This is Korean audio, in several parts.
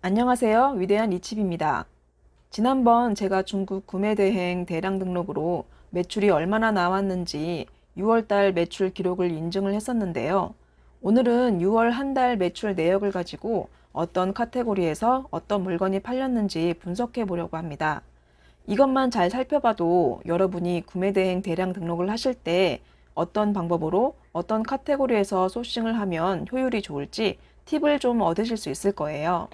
안녕하세요. 위대한 리칩입니다. 지난번 제가 중국 구매대행 대량 등록으로 매출이 얼마나 나왔는지 6월달 매출 기록을 인증을 했었는데요. 오늘은 6월 한 달 매출 내역을 가지고 어떤 카테고리에서 어떤 물건이 팔렸는지 분석해 보려고 합니다. 이것만 잘 살펴봐도 여러분이 구매대행 대량 등록을 하실 때 어떤 방법으로 어떤 카테고리에서 소싱을 하면 효율이 좋을지 팁을 좀 얻으실 수 있을 거예요.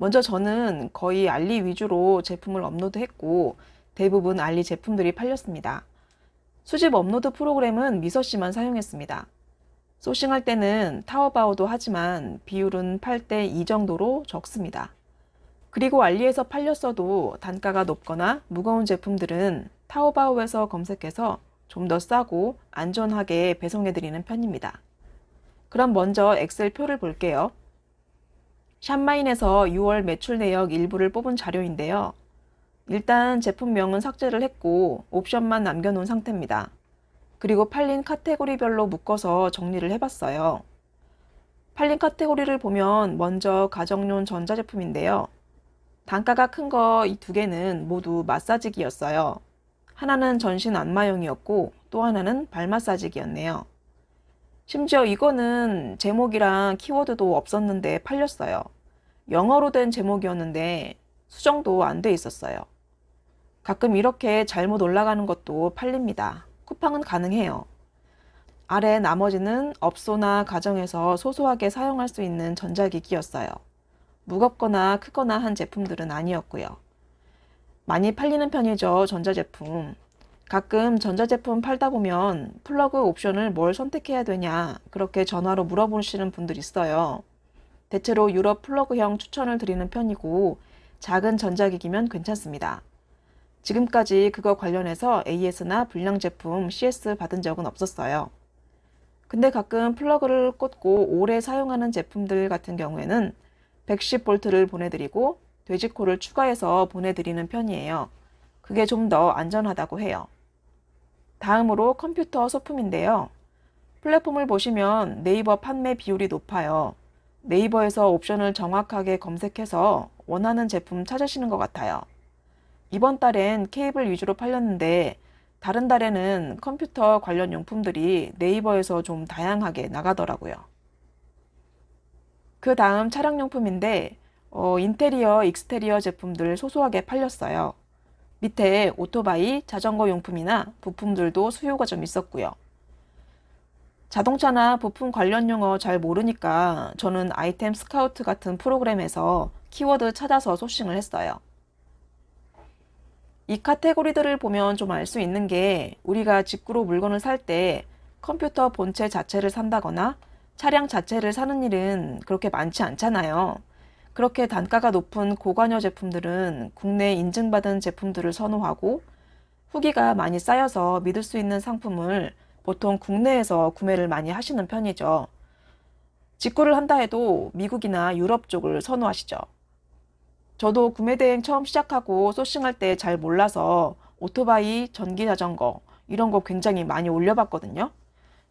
먼저 저는 거의 알리 위주로 제품을 업로드했고 대부분 알리 제품들이 팔렸습니다. 수집 업로드 프로그램은 미서씨만 사용했습니다. 소싱할 때는 타오바오도 하지만 비율은 8대 2 정도로 적습니다. 그리고 알리에서 팔렸어도 단가가 높거나 무거운 제품들은 타오바오에서 검색해서 좀 더 싸고 안전하게 배송해드리는 편입니다. 그럼 먼저 엑셀 표를 볼게요. 샵마인에서 6월 매출 내역 일부를 뽑은 자료인데요. 일단 제품명은 삭제를 했고 옵션만 남겨놓은 상태입니다. 그리고 팔린 카테고리별로 묶어서 정리를 해봤어요. 팔린 카테고리를 보면 먼저 가정용 전자제품인데요. 단가가 큰 거 이 두 개는 모두 마사지기였어요. 하나는 전신 안마용이었고 또 하나는 발 마사지기였네요. 심지어 이거는 제목이랑 키워드도 없었는데 팔렸어요. 영어로 된 제목이었는데 수정도 안 돼 있었어요. 가끔 이렇게 잘못 올라가는 것도 팔립니다. 쿠팡은 가능해요. 아래 나머지는 업소나 가정에서 소소하게 사용할 수 있는 전자기기였어요. 무겁거나 크거나 한 제품들은 아니었고요. 많이 팔리는 편이죠, 전자제품. 가끔 전자제품 팔다 보면 플러그 옵션을 뭘 선택해야 되냐 그렇게 전화로 물어보시는 분들 있어요. 대체로 유럽 플러그형 추천을 드리는 편이고 작은 전자기기면 괜찮습니다. 지금까지 그거 관련해서 AS나 불량 제품 CS 받은 적은 없었어요. 근데 가끔 플러그를 꽂고 오래 사용하는 제품들 같은 경우에는 110V를 보내드리고 돼지코를 추가해서 보내드리는 편이에요. 그게 좀 더 안전하다고 해요. 다음으로 컴퓨터 소품인데요. 플랫폼을 보시면 네이버 판매 비율이 높아요. 네이버에서 옵션을 정확하게 검색해서 원하는 제품 찾으시는 것 같아요. 이번 달엔 케이블 위주로 팔렸는데 다른 달에는 컴퓨터 관련 용품들이 네이버에서 좀 다양하게 나가더라고요. 그 다음 차량용품인데 인테리어, 익스테리어 제품들 소소하게 팔렸어요. 밑에 오토바이, 자전거 용품이나 부품들도 수요가 좀 있었고요. 자동차나 부품 관련 용어 잘 모르니까 저는 아이템 스카우트 같은 프로그램에서 키워드 찾아서 소싱을 했어요. 이 카테고리들을 보면 좀 알 수 있는 게 우리가 직구로 물건을 살 때 컴퓨터 본체 자체를 산다거나 차량 자체를 사는 일은 그렇게 많지 않잖아요. 그렇게 단가가 높은 고관여 제품들은 국내에 인증받은 제품들을 선호하고 후기가 많이 쌓여서 믿을 수 있는 상품을 보통 국내에서 구매를 많이 하시는 편이죠. 직구를 한다 해도 미국이나 유럽 쪽을 선호하시죠. 저도 구매대행 처음 시작하고 소싱할 때 잘 몰라서 오토바이, 전기자전거 이런 거 굉장히 많이 올려봤거든요.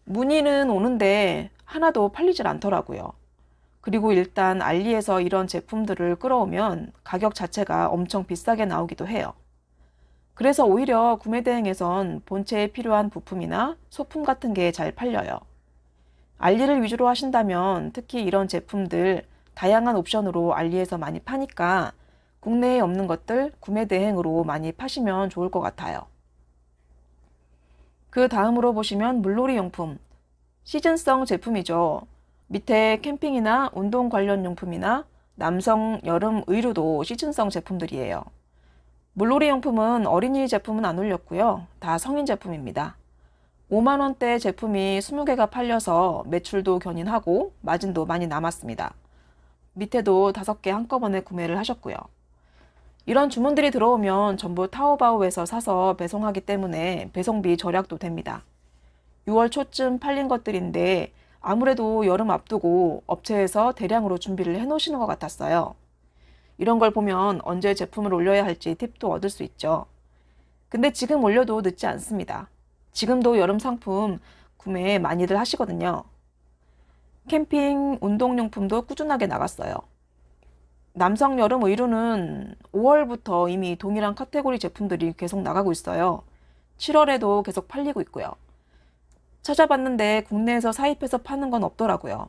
문의는 오는데 하나도 팔리질 않더라고요. 그리고 일단 알리에서 이런 제품들을 끌어오면 가격 자체가 엄청 비싸게 나오기도 해요. 그래서 오히려 구매대행에선 본체에 필요한 부품이나 소품 같은 게 잘 팔려요. 알리를 위주로 하신다면 특히 이런 제품들 다양한 옵션으로 알리에서 많이 파니까 국내에 없는 것들 구매대행으로 많이 파시면 좋을 것 같아요. 그 다음으로 보시면 물놀이 용품, 시즌성 제품이죠. 밑에 캠핑이나 운동 관련 용품이나 남성 여름 의류도 시즌성 제품들이에요. 물놀이 용품은 어린이 제품은 안 올렸고요. 다 성인 제품입니다. 5만원대 제품이 20개가 팔려서 매출도 견인하고 마진도 많이 남았습니다. 밑에도 5개 한꺼번에 구매를 하셨고요. 이런 주문들이 들어오면 전부 타오바오에서 사서 배송하기 때문에 배송비 절약도 됩니다. 6월 초쯤 팔린 것들인데 아무래도 여름 앞두고 업체에서 대량으로 준비를 해 놓으시는 것 같았어요. 이런 걸 보면 언제 제품을 올려야 할지 팁도 얻을 수 있죠. 근데 지금 올려도 늦지 않습니다. 지금도 여름 상품 구매 많이들 하시거든요. 캠핑 운동용품도 꾸준하게 나갔어요. 남성 여름 의류는 5월부터 이미 동일한 카테고리 제품들이 계속 나가고 있어요. 7월에도 계속 팔리고 있고요. 찾아봤는데 국내에서 사입해서 파는 건 없더라고요.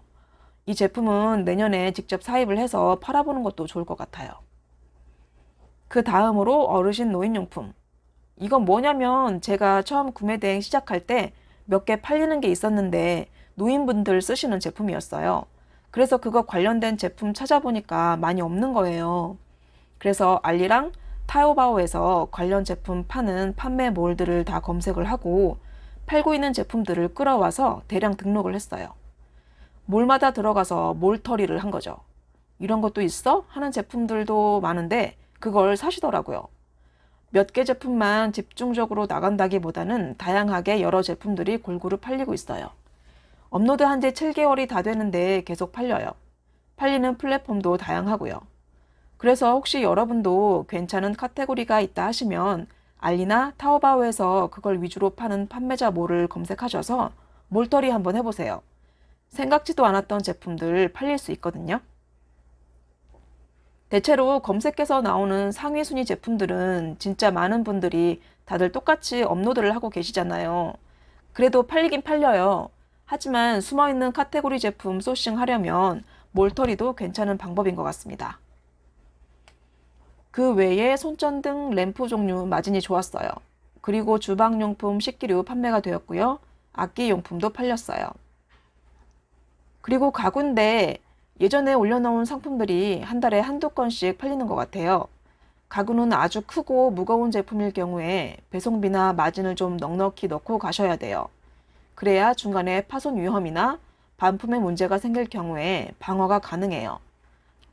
이 제품은 내년에 직접 사입을 해서 팔아보는 것도 좋을 것 같아요. 그 다음으로 어르신 노인용품. 이건 뭐냐면 제가 처음 구매 대행 시작할 때 몇 개 팔리는 게 있었는데 노인분들 쓰시는 제품이었어요. 그래서 그거 관련된 제품 찾아보니까 많이 없는 거예요. 그래서 알리랑 타오바오에서 관련 제품 파는 판매몰들을 다 검색을 하고 팔고 있는 제품들을 끌어와서 대량 등록을 했어요. 몰마다 들어가서 몰터리를 한 거죠. 이런 것도 있어? 하는 제품들도 많은데 그걸 사시더라고요. 몇 개 제품만 집중적으로 나간다기보다는 다양하게 여러 제품들이 골고루 팔리고 있어요. 업로드한 지 7개월이 다 되는데 계속 팔려요. 팔리는 플랫폼도 다양하고요. 그래서 혹시 여러분도 괜찮은 카테고리가 있다 하시면 알리나 타오바오에서 그걸 위주로 파는 판매자 몰을 검색하셔서 몰터리 한번 해보세요. 생각지도 않았던 제품들 팔릴 수 있거든요. 대체로 검색해서 나오는 상위 순위 제품들은 진짜 많은 분들이 다들 똑같이 업로드를 하고 계시잖아요. 그래도 팔리긴 팔려요. 하지만 숨어있는 카테고리 제품 소싱하려면 몰터리도 괜찮은 방법인 것 같습니다. 그 외에 손전등 램프 종류 마진이 좋았어요. 그리고 주방용품 식기류 판매가 되었고요. 악기용품도 팔렸어요. 그리고 가구인데 예전에 올려놓은 상품들이 한 달에 한두 건씩 팔리는 것 같아요. 가구는 아주 크고 무거운 제품일 경우에 배송비나 마진을 좀 넉넉히 넣고 가셔야 돼요. 그래야 중간에 파손 위험이나 반품의 문제가 생길 경우에 방어가 가능해요.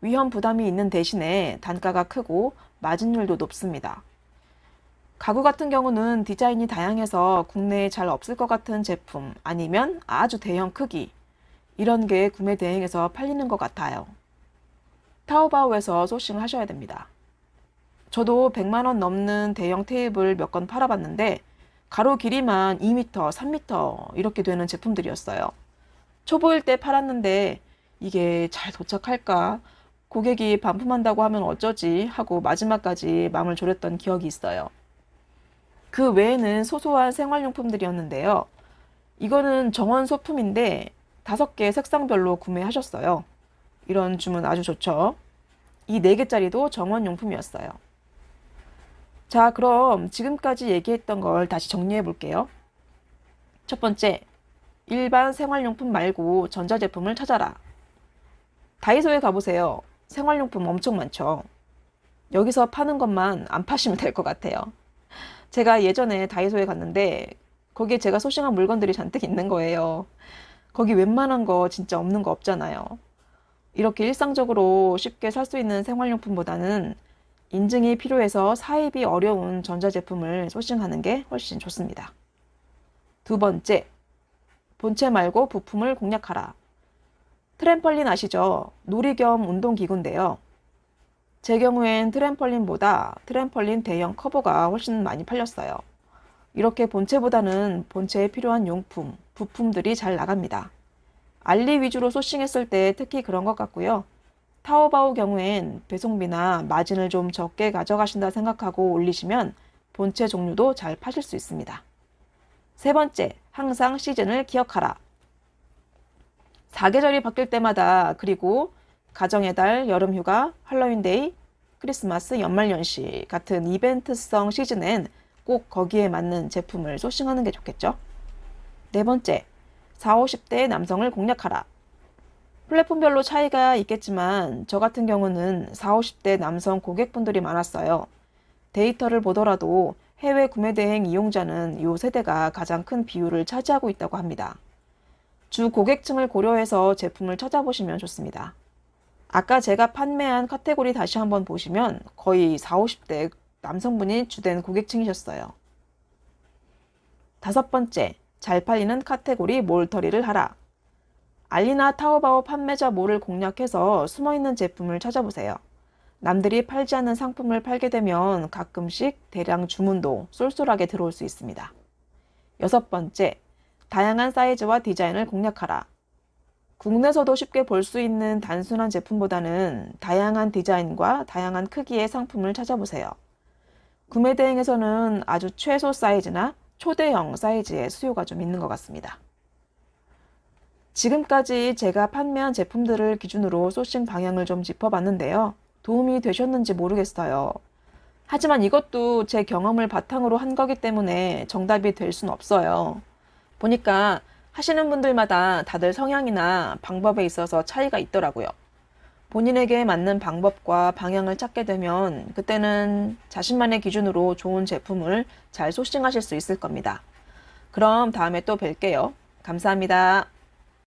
위험 부담이 있는 대신에 단가가 크고 마진율도 높습니다. 가구 같은 경우는 디자인이 다양해서 국내에 잘 없을 것 같은 제품 아니면 아주 대형 크기 이런 게 구매 대행에서 팔리는 것 같아요. 타오바오에서 소싱을 하셔야 됩니다. 저도 100만 원 넘는 대형 테이블 몇 건 팔아봤는데 가로 길이만 2m, 3m 이렇게 되는 제품들이었어요. 초보일 때 팔았는데 이게 잘 도착할까? 고객이 반품한다고 하면 어쩌지? 하고 마지막까지 마음을 졸였던 기억이 있어요. 그 외에는 소소한 생활용품들이었는데요. 이거는 정원 소품인데 5개 색상별로 구매하셨어요. 이런 주문 아주 좋죠. 이 4개짜리도 정원용품이었어요. 자, 그럼 지금까지 얘기했던 걸 다시 정리해 볼게요. 첫 번째, 일반 생활용품 말고 전자제품을 찾아라. 다이소에 가보세요. 생활용품 엄청 많죠. 여기서 파는 것만 안 파시면 될 것 같아요. 제가 예전에 다이소에 갔는데 거기에 제가 소싱한 물건들이 잔뜩 있는 거예요. 거기 웬만한 거 진짜 없는 거 없잖아요. 이렇게 일상적으로 쉽게 살 수 있는 생활용품보다는 인증이 필요해서 사입이 어려운 전자제품을 소싱하는 게 훨씬 좋습니다. 두 번째, 본체 말고 부품을 공략하라. 트램펄린 아시죠? 놀이 겸 운동기구인데요. 제 경우엔 트램펄린보다 트램펄린 대형 커버가 훨씬 많이 팔렸어요. 이렇게 본체보다는 본체에 필요한 용품, 부품들이 잘 나갑니다. 알리 위주로 소싱했을 때 특히 그런 것 같고요. 타오바오 경우엔 배송비나 마진을 좀 적게 가져가신다 생각하고 올리시면 본체 종류도 잘 파실 수 있습니다. 세 번째, 항상 시즌을 기억하라. 사계절이 바뀔 때마다 그리고 가정의 달, 여름휴가, 할로윈데이, 크리스마스, 연말연시 같은 이벤트성 시즌엔 꼭 거기에 맞는 제품을 소싱하는 게 좋겠죠. 네 번째, 40, 50대 남성을 공략하라. 플랫폼별로 차이가 있겠지만 저 같은 경우는 40, 50대 남성 고객분들이 많았어요. 데이터를 보더라도 해외 구매 대행 이용자는 이 세대가 가장 큰 비율을 차지하고 있다고 합니다. 주 고객층을 고려해서 제품을 찾아보시면 좋습니다. 아까 제가 판매한 카테고리 다시 한번 보시면 거의 40, 50대 남성분이 주된 고객층이셨어요. 다섯 번째, 잘 팔리는 카테고리 몰터리를 하라. 알리나 타오바오 판매자 몰을 공략해서 숨어있는 제품을 찾아보세요. 남들이 팔지 않는 상품을 팔게 되면 가끔씩 대량 주문도 쏠쏠하게 들어올 수 있습니다. 여섯 번째, 다양한 사이즈와 디자인을 공략하라. 국내에서도 쉽게 볼 수 있는 단순한 제품보다는 다양한 디자인과 다양한 크기의 상품을 찾아보세요. 구매 대행에서는 아주 최소 사이즈나 초대형 사이즈의 수요가 좀 있는 것 같습니다. 지금까지 제가 판매한 제품들을 기준으로 소싱 방향을 좀 짚어봤는데요. 도움이 되셨는지 모르겠어요. 하지만 이것도 제 경험을 바탕으로 한 거기 때문에 정답이 될 순 없어요. 보니까 하시는 분들마다 다들 성향이나 방법에 있어서 차이가 있더라고요. 본인에게 맞는 방법과 방향을 찾게 되면 그때는 자신만의 기준으로 좋은 제품을 잘 소싱하실 수 있을 겁니다. 그럼 다음에 또 뵐게요. 감사합니다.